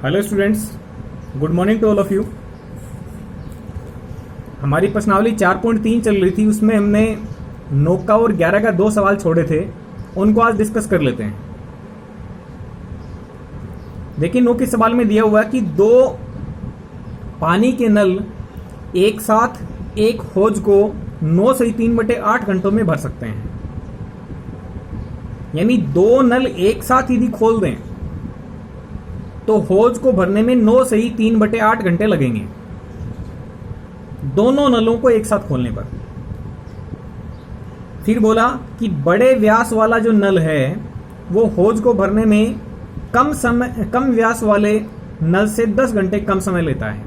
Hello students, good morning to all of you. हमारी प्रश्नावली 4.3 चल रही थी, उसमें हमने 9 का और 11 का 2 सवाल छोड़े थे, उनको आज डिस्कस कर लेते हैं। देखिए 9 के सवाल में दिया हुआ है कि 2 पानी के नल एक साथ एक हौज को 9 से 3/8 घंटों में भर सकते हैं। यानी 2 नल एक साथ यदि खोल दें तो हौज को भरने में 9 से ही 3/8 घंटे लगेंगे, दोनों नलों को एक साथ खोलने पर। फिर बोला कि बड़े व्यास वाला जो नल है वो हौज को भरने में कम व्यास वाले नल से 10 घंटे कम समय लेता है।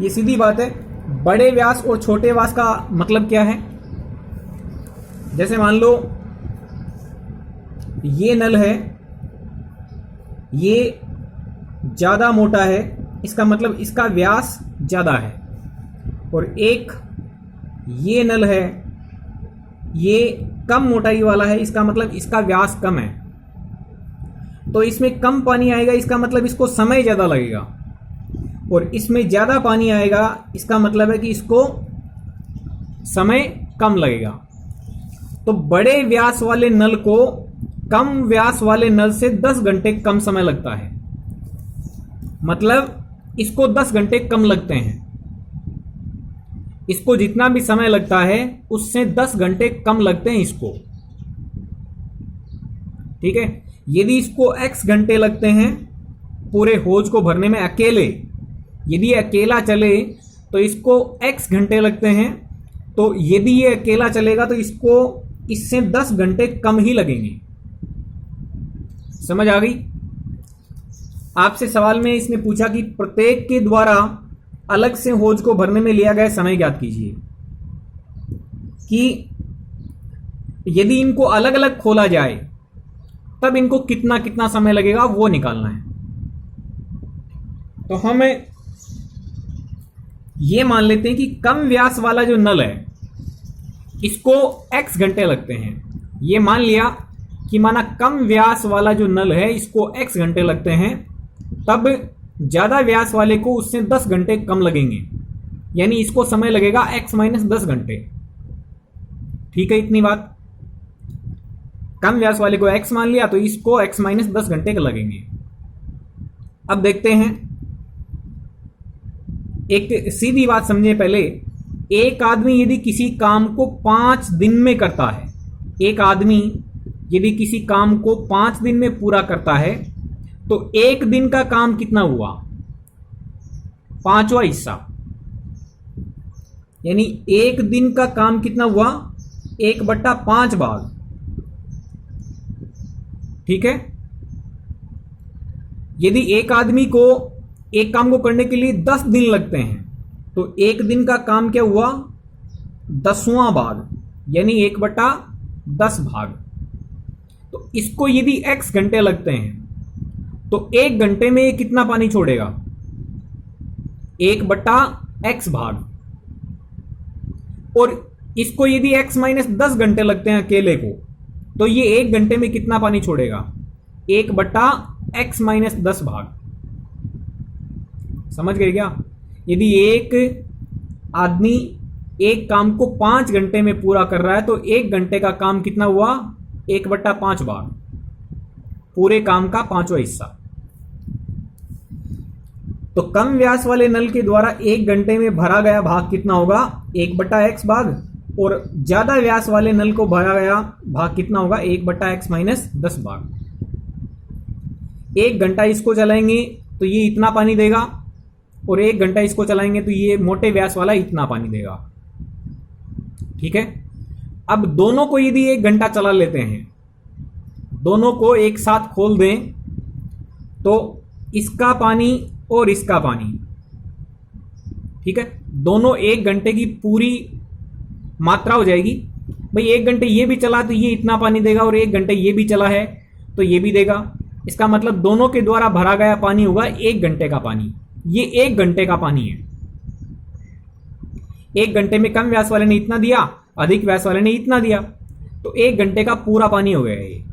ये सीधी बात है। बड़े व्यास और छोटे व्यास का मतलब क्या है? जैसे मान लो ये नल है, ये ज्यादा मोटा है, इसका मतलब इसका व्यास ज्यादा है। और एक ये नल है, ये कम मोटाई वाला है, इसका मतलब इसका व्यास कम है। तो इसमें कम पानी आएगा, इसका मतलब इसको समय ज्यादा लगेगा। और इसमें ज्यादा पानी आएगा, इसका मतलब है कि इसको समय कम लगेगा। तो बड़े व्यास वाले नल को कम व्यास वाले नल से 10 घंटे कम समय लगता है, मतलब इसको 10 घंटे कम लगते हैं। इसको जितना भी समय लगता है उससे 10 घंटे कम लगते हैं इसको। ठीक है। यदि इसको x घंटे लगते हैं पूरे हौज को भरने में अकेले, यदि अकेला चले तो इसको x घंटे लगते हैं। तो यदि ये अकेला चलेगा तो इसको इससे 10 घंटे कम ही लगेंगे। समझ आ गई? आपसे सवाल में इसने पूछा कि प्रत्येक के द्वारा अलग से हौज को भरने में लिया गया समय ज्ञात कीजिए। कि यदि इनको अलग अलग खोला जाए तब इनको कितना कितना समय लगेगा वो निकालना है। तो हम ये मान लेते हैं कि कम व्यास वाला जो नल है इसको x घंटे लगते हैं। ये मान लिया कि माना कम व्यास वाला जो नल है इसको x घंटे लगते हैं, तब ज्यादा व्यास वाले को उससे 10 घंटे कम लगेंगे, यानी इसको समय लगेगा x - 10 घंटे। ठीक है, इतनी बात। कम व्यास वाले को x मान लिया तो इसको x - 10 घंटे के लगेंगे। अब देखते हैं, एक सीधी बात समझे पहले। एक आदमी यदि किसी काम को 5 दिन में करता है, एक आदमी यदि किसी काम को 5 दिन में पूरा करता है तो एक दिन का काम कितना हुआ? 5वां हिस्सा। यानी एक दिन का काम कितना हुआ? 1/5 भाग। ठीक है। यदि एक आदमी को एक काम को करने के लिए 10 दिन लगते हैं तो एक दिन का काम क्या हुआ? 10वां भाग, यानी 1/10 भाग। तो इसको यदि x घंटे लगते हैं तो 1 घंटे में ये कितना पानी छोड़ेगा? 1/x भाग। और इसको यदि x - 10 घंटे लगते हैं अकेले को तो ये 1 घंटे में कितना पानी छोड़ेगा? 1/x - 10 भाग। समझ गए क्या? यदि एक आदमी एक काम को 5 घंटे में पूरा कर रहा है तो 1 घंटे का काम कितना हुआ? 1/5 भाग, पूरे काम का 5वां हिस्सा। तो कम व्यास वाले नल के द्वारा 1 घंटे में भरा गया भाग कितना होगा? 1/x भाग। और ज्यादा व्यास वाले नल को भरा गया भाग कितना होगा? 1/x - 10 भाग। 1 घंटा इसको चलाएंगे तो ये इतना पानी देगा, और 1 घंटा इसको चलाएंगे तो ये मोटे व्यास वाला इतना पानी देगा। ठीक है। अब दोनों को यदि 1 घंटा चला लेते हैं, दोनों को एक साथ खोल दें तो इसका पानी और इसका पानी, ठीक है, दोनों 1 घंटे की पूरी मात्रा हो जाएगी। भाई 1 घंटे ये भी चला तो ये इतना पानी देगा, और 1 घंटे ये भी चला है तो ये भी देगा। इसका मतलब दोनों के द्वारा भरा गया पानी होगा 1 घंटे का पानी। ये 1 घंटे का पानी है। 1 घंटे में कम व्यास वाले ने इतना दिया, अधिक व्यास वाले ने इतना दिया, तो 1 घंटे का पूरा पानी हो गया ये।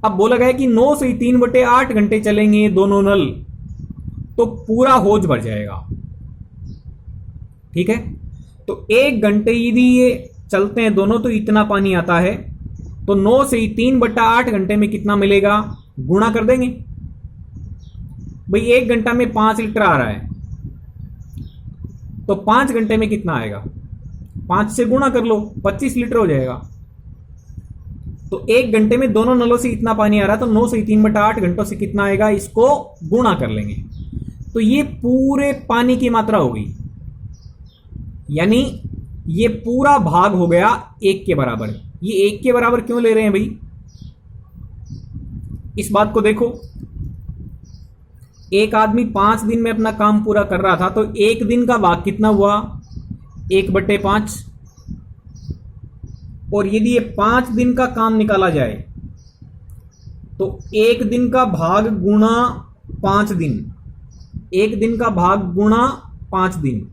अब बोला गया कि 9 से 3/8 घंटे चलेंगे दोनों नल तो पूरा हौज भर जाएगा। ठीक है, तो 1 घंटे यदि ये चलते हैं दोनों तो इतना पानी आता है, तो 9 से 3/8 घंटे में कितना मिलेगा, गुणा कर देंगे भाई। 1 घंटा में 5 लीटर आ रहा है तो 5 घंटे में कितना आएगा, 5 से गुणा कर लो, 25 लीटर हो जाएगा। तो 1 घंटे में दोनों नलों से इतना पानी आ रहा, तो 9 से 3/8 घंटों से कितना आएगा, इसको गुणा कर लेंगे। तो ये पूरे पानी की मात्रा होगी, यानी ये पूरा भाग हो गया 1 के बराबर। ये 1 के बराबर क्यों ले रहे हैं भाई, इस बात को देखो। एक आदमी 5 दिन में अपना काम पूरा कर रहा था, तो 1 दिन का भाग कितना हुआ, 1/5। और यदि ये 5 दिन का काम निकाला जाए तो 1 दिन का भाग गुणा 5 दिन, 1 दिन का भाग गुणा 5 दिन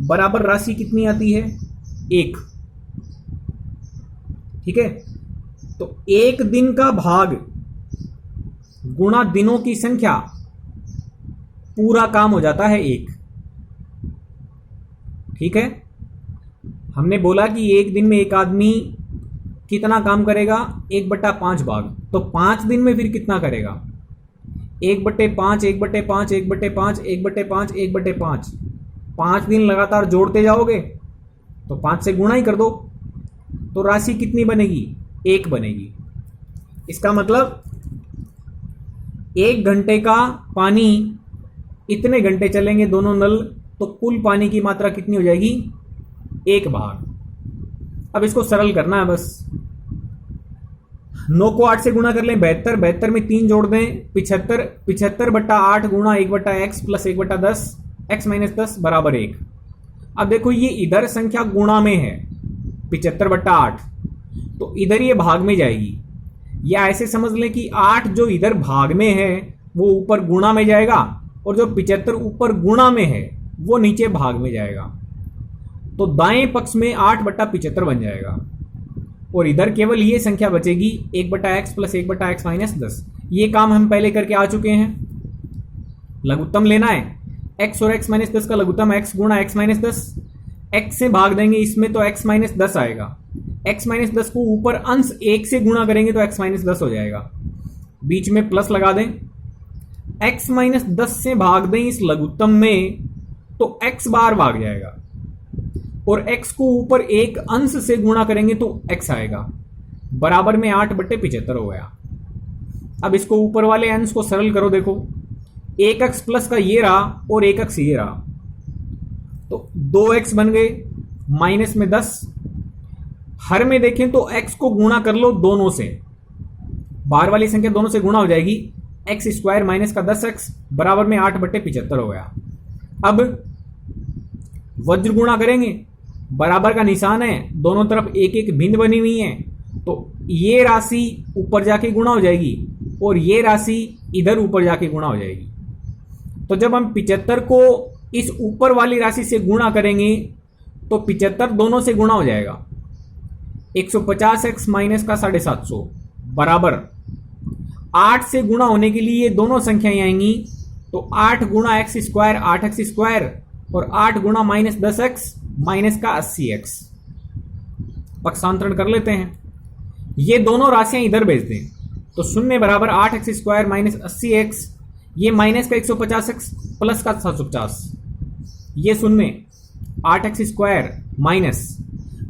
बराबर राशि कितनी आती है, 1। ठीक है, तो 1 दिन का भाग गुणा दिनों की संख्या, पूरा काम हो जाता है 1। ठीक है, हमने बोला कि 1 दिन में एक आदमी कितना काम करेगा, 1/5 भाग, तो 5 दिन में फिर कितना करेगा, 1/5, 1/5, 1/5, 1/5, 1/5। 5 दिन लगातार जोड़ते जाओगे तो 5 से गुणा ही कर दो, तो राशि कितनी बनेगी, 1 बनेगी। इसका मतलब 1 घंटे का पानी इतने घंटे चलेंगे दोनों नल, तो कुल पानी की मात्रा कितनी हो जाएगी, 1 भाग। अब इसको सरल करना है बस। 9 को 8 से गुणा कर लें, 72, 72 में 3 जोड़ दें, 75, 75/8 गुणा 1/x प्लस 1/10, x - 10 बराबर 1। अब देखो ये इधर संख्या गुणा में है 75/8, तो इधर ये भाग में जाएगी, या ऐसे समझ लें कि 8 जो इधर भाग में है वो ऊपर गुणा में जाएगा, और जो 75 ऊपर गुणा में है वो नीचे भाग में जाएगा। तो दाएं पक्ष में 8/75 बन जाएगा, और इधर केवल ये संख्या बचेगी 1/x प्लस 1/x - 10। ये काम हम पहले करके आ चुके हैं। लघुत्तम लेना है, x और x - 10 का लघुत्तम x गुणा x - 10, x से भाग देंगे इसमें तो x - 10 आएगा, x - 10 को ऊपर अंश 1 से गुणा करेंगे तो x - 10 हो जाएगा, बीच में प्लस लगा दें। x - 10 से भाग दें इस लघुत्तम में तो x बार भाग जाएगा, और x को ऊपर एक अंश से गुणा करेंगे तो x आएगा, बराबर में 8/75 हो गया। अब इसको ऊपर वाले अंश को सरल करो, देखो 1x प्लस का ये रहा और 1x ये रहा, तो 2x बन गए, माइनस में 10। हर में देखें तो x को गुणा कर लो दोनों से, बाहर वाली संख्या दोनों से गुणा हो जाएगी, x² माइनस का 10x बराबर में 8/75 हो गया। अब वज्र गुणा करेंगे, बराबर का निशान है, दोनों तरफ एक एक भिन्न बनी हुई है, तो ये राशि ऊपर जाके गुणा हो जाएगी और ये राशि इधर ऊपर जाके गुणा हो जाएगी। तो जब हम 75 को इस ऊपर वाली राशि से गुणा करेंगे तो 75 दोनों से गुणा हो जाएगा, 150x माइनस का 750 बराबर 8 से गुणा होने के लिए ये दोनों संख्याएं आएंगी, तो 8 गुणा x² 8x² और 8 गुणा माइनस 10x माइनस का 80x। पक्षांतरण कर लेते हैं, ये दोनों राशियां इधर भेज दें, तो 0 बराबर 8x² माइनस 80x, ये माइनस का 150x प्लस का 750, ये 0 8x² माइनस,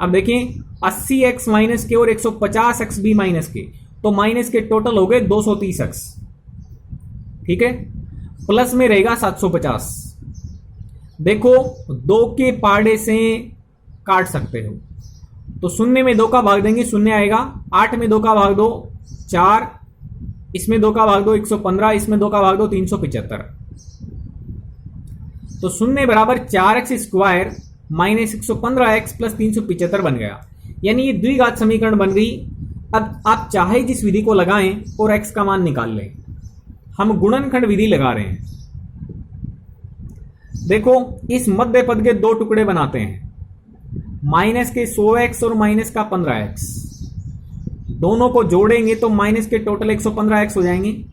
अब देखें 80x माइनस के और 150x भी माइनस के, तो माइनस के टोटल हो गए 230x। ठीक है, प्लस में रहेगा 750। देखो 2 के पाड़े से काट सकते हो, तो 0 में 2 का भाग देंगे 0 आएगा, 8 में 2 का भाग दो 4, इसमें 2 का भाग दो 115, इसमें 2 का भाग दो 375, तो 0 बराबर 4x² माइनस 115x प्लस 375 बन गया, यानी ये द्विघात समीकरण बन गई। अब आप चाहे जिस विधि को लगाएं और x का मान निकाल लें, हम गुणनखंड विधि लगा रहे हैं। देखो इस मध्य पद के 2 टुकड़े बनाते हैं, माइनस के 100x और माइनस का 15x, दोनों को जोड़ेंगे तो माइनस के टोटल 115x हो जाएंगे,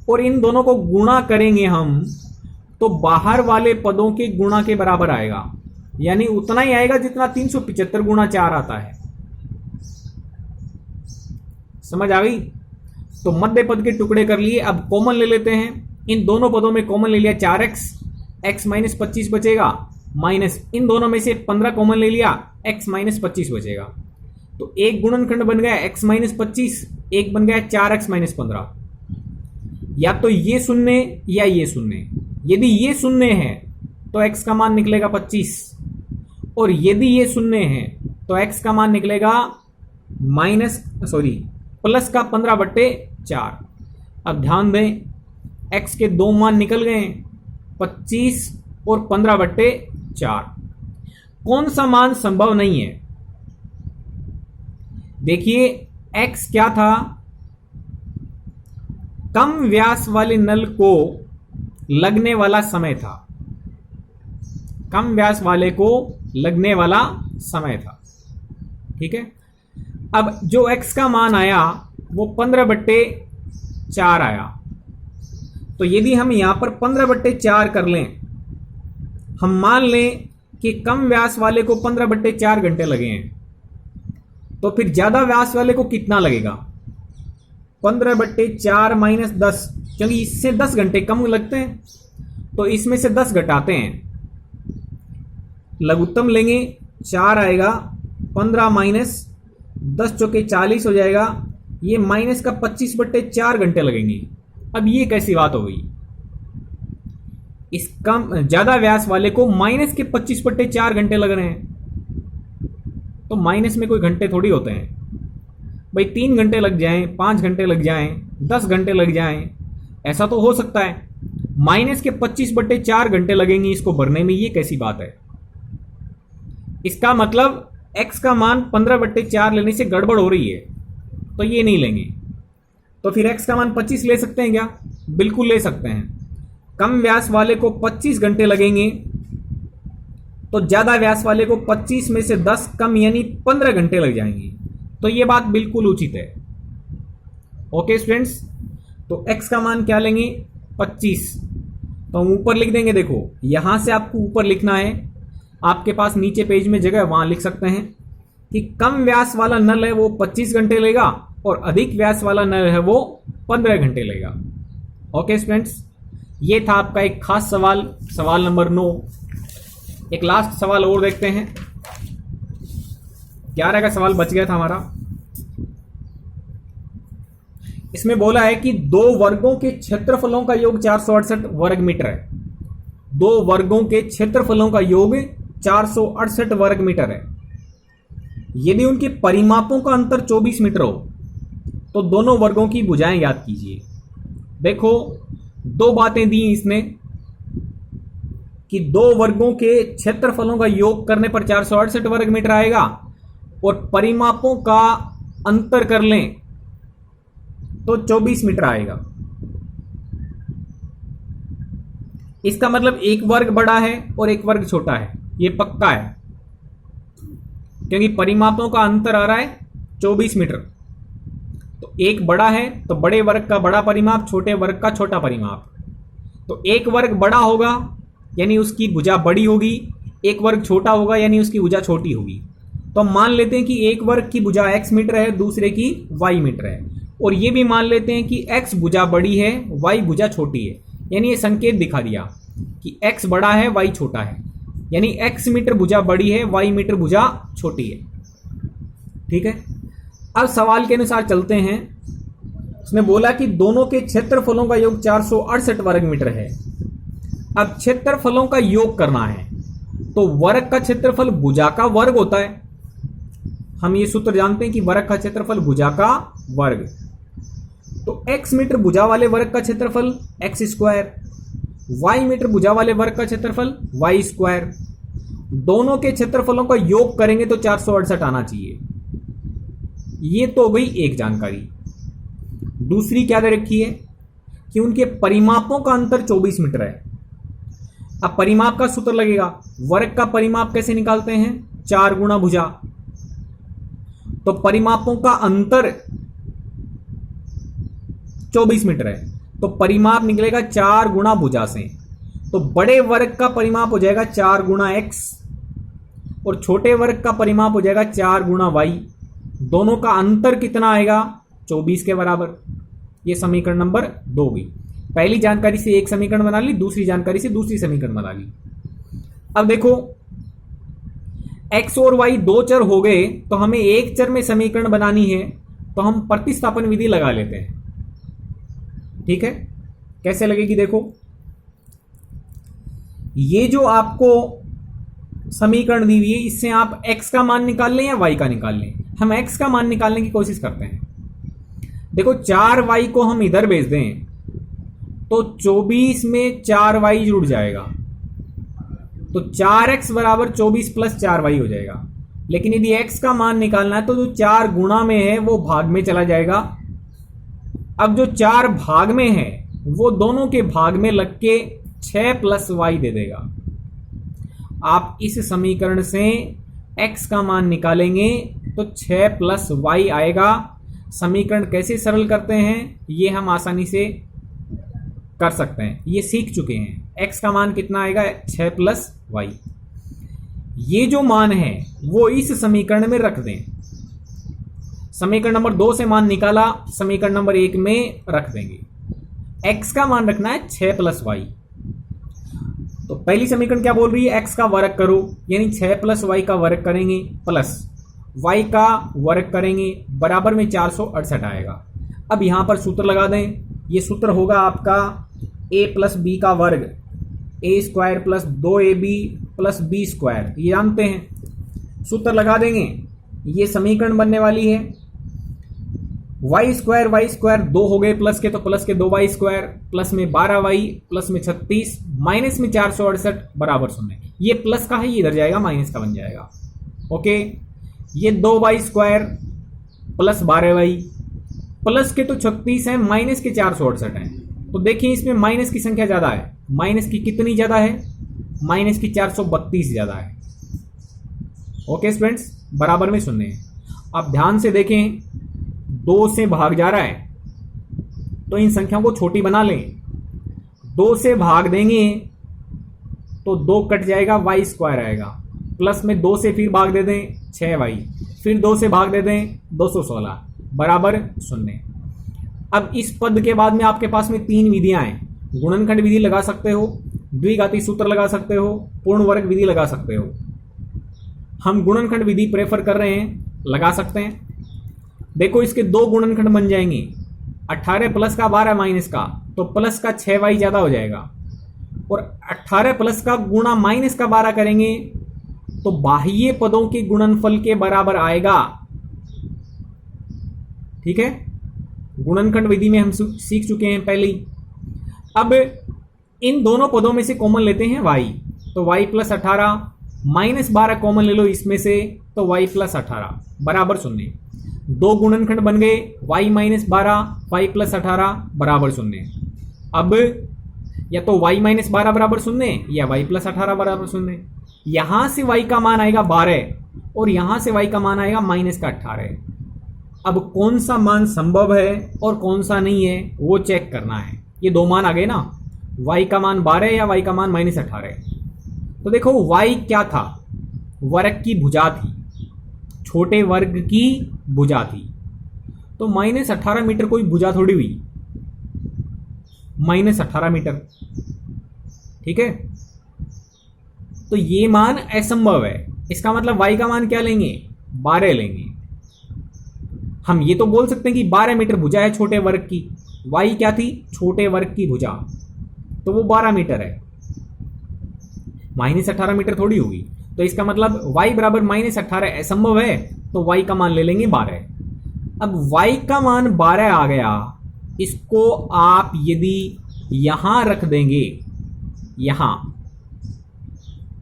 और इन दोनों को गुणा करेंगे हम तो बाहर वाले पदों के गुणा के बराबर आएगा, यानी उतना ही आएगा जितना 375 गुणा 4 आता है। समझ आ गई? तो मध्य पद के टुकड़े कर लिए। अब कॉमन ले लेते हैं, इन दोनों पदों में कॉमन ले लिया 4x, x माइनस 25 बचेगा, माइनस इन दोनों में से 15 कॉमन ले लिया, x माइनस 25 बचेगा। तो एक गुणनखंड बन गया x माइनस 25, एक बन गया 4x माइनस 15। या तो ये शून्य या ये शून्य। यदि ये शून्य है तो x का मान निकलेगा 25, और यदि ये शून्य है तो x का मान निकलेगा प्लस का 15/4। अब ध्यान दें, x के दो मान निकल गए, 25 और 15/4। कौन सा मान संभव नहीं है? देखिए x क्या था, कम व्यास वाले नल को लगने वाला समय था, कम व्यास वाले को लगने वाला समय था। ठीक है, अब जो x का मान आया वो 15/4 आया। तो यदि हम यहां पर 15/4 कर लें, हम मान लें कि कम व्यास वाले को 15/4 घंटे लगे हैं, तो फिर ज्यादा व्यास वाले को कितना लगेगा? 15/4 माइनस 10, क्योंकि इससे 10 घंटे कम लगते हैं, तो इसमें से 10 घटाते हैं, लघुत्तम लेंगे 4 आएगा, 15 माइनस 10 चौके 40 हो जाएगा, ये माइनस का 25/4 घंटे लगेंगे। अब ये कैसी बात हो गई? इस कम ज्यादा व्यास वाले को माइनस के 25/4 घंटे लग रहे हैं, तो माइनस में कोई घंटे थोड़ी होते हैं भाई। 3 घंटे लग जाएं, 5 घंटे लग जाएं, 10 घंटे लग जाएं, ऐसा तो हो सकता है। माइनस के 25/4 घंटे लगेंगे इसको भरने में, ये कैसी बात है? इसका मतलब x का मान 15/4 लेने से गड़बड़ हो रही है, तो ये नहीं लेंगे। तो फिर x का मान 25 ले सकते हैं क्या? बिल्कुल ले सकते हैं। कम व्यास वाले को 25 घंटे लगेंगे, तो ज्यादा व्यास वाले को 25 में से 10 कम यानी 15 घंटे लग जाएंगे। तो ये बात बिल्कुल उचित है। ओके स्टूडेंट्स, तो x का मान क्या लेंगे? 25। तो हम ऊपर लिख देंगे, देखो यहां से आपको ऊपर लिखना है, आपके पास नीचे पेज में जगह, वहां लिख सकते हैं कि कम व्यास वाला नल है वो 25 घंटे लेगा, और अधिक व्यास वाला नल है वो 15 घंटे लेगा। ओके स्टूडेंट्स, ये था आपका एक खास सवाल, सवाल नंबर 9। एक लास्ट सवाल और देखते हैं। 11 का सवाल बच गया था हमारा। इसमें बोला है कि दो वर्गों के क्षेत्रफलों का योग 468 वर्ग मीटर है। दो वर्गों के क्षेत्रफलों का योग 468 वर्ग मीटर है। यदि उनके परिमापों का अंतर 24 मीटर हो तो दोनों वर्गों की भुजाएं याद कीजिए। देखो दो बातें दी इसने कि दो वर्गों के क्षेत्रफलों का योग करने पर 468 वर्ग मीटर आएगा, और परिमापों का अंतर कर लें तो 24 मीटर आएगा। इसका मतलब एक वर्ग बड़ा है और एक वर्ग छोटा है, ये पक्का है, क्योंकि परिमापों का अंतर आ रहा है 24 मीटर। तो एक बड़ा है तो बड़े वर्ग का बड़ा परिमाप, छोटे वर्ग का छोटा परिमाप। तो एक वर्ग बड़ा होगा यानी उसकी भुजा बड़ी होगी, एक वर्ग छोटा होगा यानी उसकी भुजा छोटी होगी। तो हम मान लेते हैं कि एक वर्ग की भुजा x मीटर है, दूसरे की y मीटर है, और ये भी मान लेते हैं कि x भुजा बड़ी है, y भुजा छोटी है। यानी ये संकेत दिखा दिया कि x बड़ा है, y छोटा है, यानी x मीटर भुजा बड़ी है, y मीटर भुजा छोटी है। ठीक है, अब सवाल के अनुसार चलते हैं। उसने बोला कि दोनों के क्षेत्रफलों का योग 468 वर्ग मीटर है। अब क्षेत्रफलों का योग करना है तो वर्ग का क्षेत्रफल भुजा का वर्ग होता है। हम ये सूत्र जानते हैं कि वर्ग का क्षेत्रफल भुजा का वर्ग। तो x मीटर भुजा वाले वर्ग का क्षेत्रफल x स्क्वायर, y मीटर भुजा वाले वर्ग का क्षेत्रफल y स्क्वायर। दोनों के क्षेत्रफलों का योग करेंगे तो 468 आना चाहिए। ये तो गई एक जानकारी। दूसरी क्या दे रखी है कि उनके परिमापों का अंतर 24 मीटर है। अब परिमाप का सूत्र लगेगा। वर्ग का परिमाप कैसे निकालते हैं? 4 गुणा भुजा। तो परिमापों का अंतर 24 मीटर है, तो परिमाप निकलेगा 4 गुणा भुजा से। तो बड़े वर्ग का परिमाप हो जाएगा 4 गुणा x और छोटे वर्ग का परिमाप हो जाएगा 4 गुणा y। दोनों का अंतर कितना आएगा? 24 के बराबर। ये समीकरण नंबर 2 हुई। पहली जानकारी से एक समीकरण बना ली, दूसरी जानकारी से दूसरी समीकरण बना ली। अब देखो x और y दो चर हो गए, तो हमें एक चर में समीकरण बनानी है, तो हम प्रतिस्थापन विधि लगा लेते हैं। ठीक है, कैसे लगेगी? देखो, ये जो आपको समीकरण दी हुई है, इससे आप x का मान निकाल लें या y का निकाल लें। हम x का मान निकालने की कोशिश करते हैं। देखो 4y को हम इधर भेज दें तो 24 में 4y जुड़ जाएगा, तो 4x बराबर 24 प्लस 4y हो जाएगा। लेकिन यदि x का मान निकालना है तो जो 4 गुणा में है वो भाग में चला जाएगा। अब जो 4 भाग में है वो दोनों के भाग में लग के 6 प्लस y दे देगा। आप इस समीकरण से x का मान निकालेंगे तो 6 प्लस y आएगा। समीकरण कैसे सरल करते हैं ये हम आसानी से कर सकते हैं, ये सीख चुके हैं। x का मान कितना आएगा? 6 प्लस y। ये जो मान है वो इस समीकरण में रख दें। समीकरण नंबर 2 से मान निकाला, समीकरण नंबर 1 में रख देंगे। x का मान रखना है 6 प्लस y। तो पहली समीकरण क्या बोल रही है? x का वर्ग करो, यानी 6 प्लस y का वर्ग करेंगे प्लस y का वर्ग करेंगे, बराबर में 468 आएगा। अब यहां पर सूत्र लगा दें। ये सूत्र होगा आपका a प्लस बी का वर्ग, a square plus 2ab plus B square. ये जानते हैं, सूत्र लगा देंगे, ये समीकरण बनने वाली है। y स्क्वायर 2 हो गए प्लस के, तो प्लस के 2y स्क्वायर प्लस में 12y प्लस में 36 माइनस में 468 बराबर 0। ये प्लस का है, ये इधर जाएगा माइनस का बन जाएगा। ओके, ये 2y square plus 12y plus के तो 36 है, माइनस के 468 है। तो देखिए इसमें माइनस की संख्या ज्यादा है। माइनस की कितनी ज्यादा है? माइनस की 432 ज्यादा है। ओके स्टूडेंट्स, बराबर में 0 है। आप ध्यान से देखें, 2 से भाग जा रहा है तो इन संख्याओं को छोटी बना लें। 2 से भाग देंगे तो 2 कट जाएगा, y स्क्वायर आएगा। प्लस में 2 से फिर भाग दे दें 6y, फिर 2 से भाग दे दें 216 बराबर 0। अब इस पद के बाद में आपके पास में 3 विधियां हैं। गुणनखंड विधि लगा सकते हो, द्विघाती सूत्र लगा सकते हो, पूर्ण वर्ग विधि लगा सकते हो। हम गुणनखंड विधि प्रेफर कर रहे हैं, लगा सकते हैं। देखो इसके 2 गुणनखंड बन जाएंगे, 18 प्लस का 12 माइनस का, तो प्लस का 6y ज्यादा हो जाएगा। और 18 प्लस का गुणा माइनस का 12 करेंगे तो बाह्य पदों के गुणनफल के बराबर आएगा। ठीक है, गुणनखंड विधि में हम सीख चुके हैं पहले ही। अब इन दोनों पदों में से कॉमन लेते हैं y, तो y प्लस 18 माइनस 12 कॉमन ले लो इसमें से, तो y प्लस 18 बराबर 0। 2 गुणनखंड बन गए, y माइनस 12 y प्लस 18 बराबर 0। अब या तो y माइनस 12 बराबर 0 या y प्लस 18 बराबर 0। यहां से y का मान आएगा 12 और यहां से y का मान आएगा माइनस का 18। अब कौन सा मान संभव है और कौन सा नहीं है वो चेक करना है। ये 2 मान आ गए ना, y का मान 12 या y का मान माइनस 18। तो देखो y क्या था? वर्ग की भुजा थी, छोटे वर्ग की भुजा थी। तो माइनस 18 मीटर कोई भुजा थोड़ी हुई, माइनस 18 मीटर। ठीक है, तो ये मान असंभव है। इसका मतलब y का मान क्या लेंगे? 12 लेंगे। हम ये तो बोल सकते हैं कि 12 मीटर भुजा है छोटे वर्ग की। y क्या थी? छोटे वर्ग की भुजा, तो वो 12 मीटर है, माइनस 18 मीटर थोड़ी होगी। तो इसका मतलब y बराबर माइनस 18 असंभव है, तो y का मान ले लेंगे 12। अब y का मान 12 आ गया, इसको आप यदि यहां रख देंगे यहां,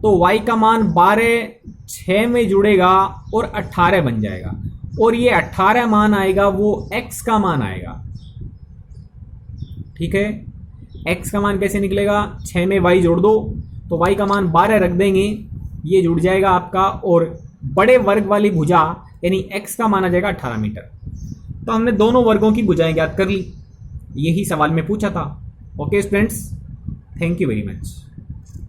तो y का मान 12 6 में जुड़ेगा और 18 बन जाएगा। और ये 18 मान आएगा वो x का मान आएगा। ठीक है, x का मान कैसे निकलेगा? 6 में y जोड़ दो तो y का मान 12 रख देंगे, ये जुड़ जाएगा आपका, और बड़े वर्ग वाली भुजा यानी x का मान आ जाएगा 18 मीटर। तो हमने दोनों वर्गों की भुजाएं ज्ञात कर ली। यही सवाल में पूछा था। Okay students, thank you very much.